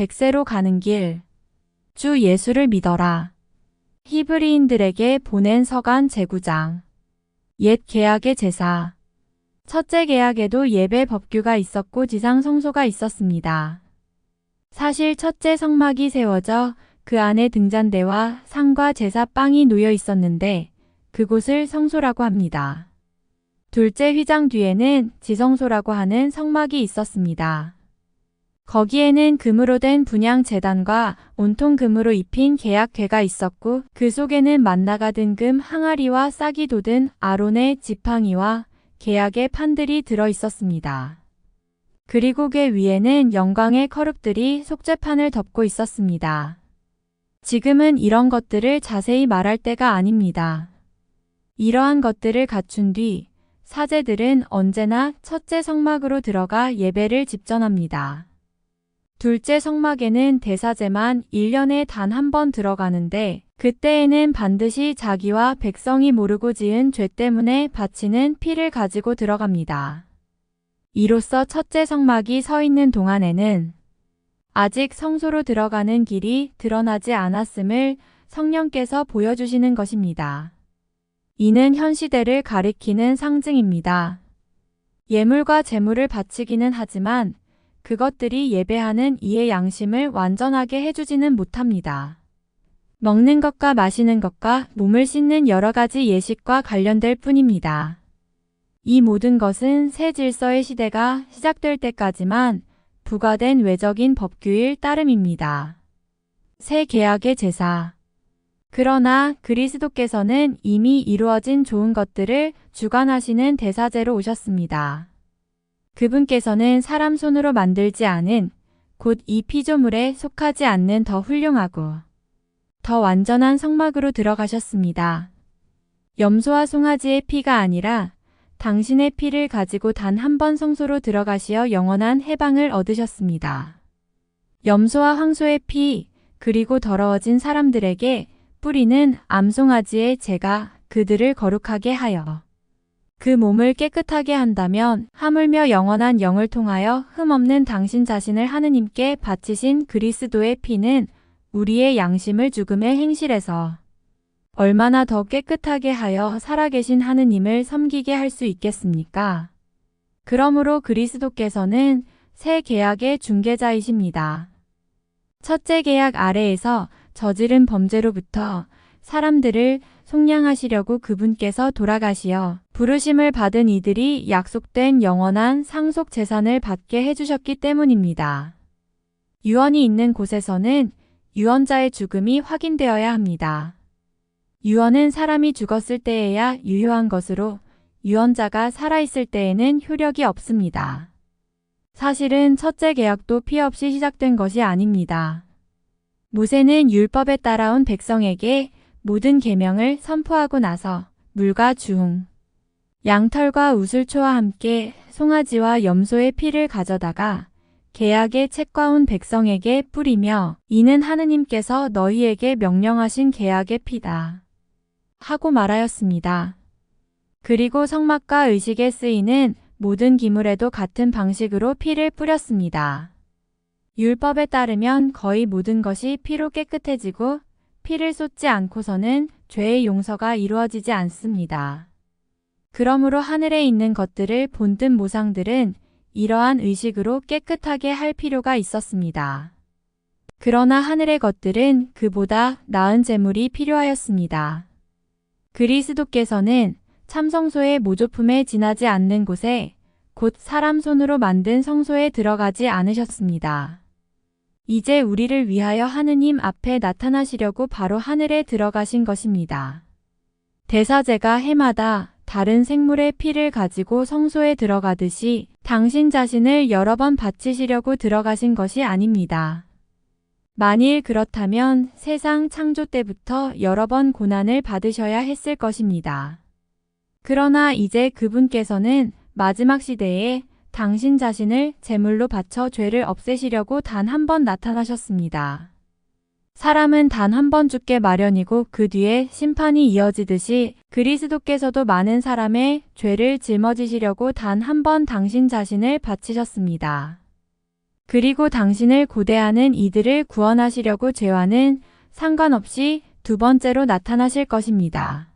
백세로 가는 길. 주 예수를 믿어라. 히브리인들에게 보낸 서간 제9장. 옛 계약의 제사. 첫째 계약에도 예배 법규가 있었고 지상 성소가 있었습니다. 사실 첫째 성막이 세워져 그 안에 등잔대와 상과 제사 빵이 놓여 있었는데 그곳을 성소라고 합니다. 둘째 휘장 뒤에는 지성소라고 하는 성막이 있었습니다. 거기에는 금으로 된 분향 제단과 온통 금으로 입힌 계약궤가 있었고 그 속에는 만나가 든 금 항아리와 싹이 돋은 아론의 지팡이와 계약의 판들이 들어 있었습니다. 그리고 궤 위에는 영광의 커룹들이 속죄판을 덮고 있었습니다. 지금은 이런 것들을 자세히 말할 때가 아닙니다. 이러한 것들을 갖춘 뒤 사제들은 언제나 첫째 성막으로 들어가 예배를 집전합니다. 둘째 성막에는 대사제만 1년에 단 한 번 들어가는데 그때에는 반드시 자기와 백성이 모르고 지은 죄 때문에 바치는 피를 가지고 들어갑니다. 이로써 첫째 성막이 서 있는 동안에는 아직 성소로 들어가는 길이 드러나지 않았음을 성령께서 보여주시는 것입니다. 이는 현 시대를 가리키는 상징입니다. 예물과 제물을 바치기는 하지만 그것들이 예배하는 이의 양심을 완전하게 해주지는 못합니다. 먹는 것과 마시는 것과 몸을 씻는 여러 가지 예식과 관련될 뿐입니다. 이 모든 것은 새 질서의 시대가 시작될 때까지만 부과된 외적인 법규일 따름입니다. 새 계약의 제사. 그러나 그리스도께서는 이미 이루어진 좋은 것들을 주관하시는 대사제로 오셨습니다. 그분께서는 사람 손으로 만들지 않은 곧 이 피조물에 속하지 않는 더 훌륭하고 더 완전한 성막으로 들어가셨습니다. 염소와 송아지의 피가 아니라 당신의 피를 가지고 단 한 번 성소로 들어가시어 영원한 해방을 얻으셨습니다. 염소와 황소의 피 그리고 더러워진 사람들에게 뿌리는 암송아지의 제가 그들을 거룩하게 하여 그 몸을 깨끗하게 한다면 하물며 영원한 영을 통하여 흠없는 당신 자신을 하느님께 바치신 그리스도의 피는 우리의 양심을 죽음의 행실에서 얼마나 더 깨끗하게 하여 살아계신 하느님을 섬기게 할 수 있겠습니까? 그러므로 그리스도께서는 새 계약의 중개자이십니다. 첫째 계약 아래에서 저지른 범죄로부터 사람들을 속량하시려고 그분께서 돌아가시어 부르심을 받은 이들이 약속된 영원한 상속 재산을 받게 해주셨기 때문입니다. 유언이 있는 곳에서는 유언자의 죽음이 확인되어야 합니다. 유언은 사람이 죽었을 때에야 유효한 것으로 유언자가 살아있을 때에는 효력이 없습니다. 사실은 첫째 계약도 피 없이 시작된 것이 아닙니다. 모세는 율법에 따라온 백성에게 모든 계명을 선포하고 나서 물과 중, 양털과 우슬초와 함께 송아지와 염소의 피를 가져다가 계약의 책과 온 백성에게 뿌리며 이는 하느님께서 너희에게 명령하신 계약의 피다 하고 말하였습니다. 그리고 성막과 의식에 쓰이는 모든 기물에도 같은 방식으로 피를 뿌렸습니다. 율법에 따르면 거의 모든 것이 피로 깨끗해지고 피를 쏟지 않고서는 죄의 용서가 이루어지지 않습니다. 그러므로 하늘에 있는 것들을 본뜬 모상들은 이러한 의식으로 깨끗하게 할 필요가 있었습니다. 그러나 하늘의 것들은 그보다 나은 제물이 필요하였습니다. 그리스도께서는 참성소의 모조품에 지나지 않는 곳에 곧 사람 손으로 만든 성소에 들어가지 않으셨습니다. 이제 우리를 위하여 하느님 앞에 나타나시려고 바로 하늘에 들어가신 것입니다. 대사제가 해마다 다른 생물의 피를 가지고 성소에 들어가듯이 당신 자신을 여러 번 바치시려고 들어가신 것이 아닙니다. 만일 그렇다면 세상 창조 때부터 여러 번 고난을 받으셔야 했을 것입니다. 그러나 이제 그분께서는 마지막 시대에 당신 자신을 제물로 바쳐 죄를 없애시려고 단 한 번 나타나셨습니다. 사람은 단 한 번 죽게 마련이고 그 뒤에 심판이 이어지듯이 그리스도께서도 많은 사람의 죄를 짊어지시려고 단 한 번 당신 자신을 바치셨습니다. 그리고 당신을 고대하는 이들을 구원하시려고 죄와는 상관없이 두 번째로 나타나실 것입니다.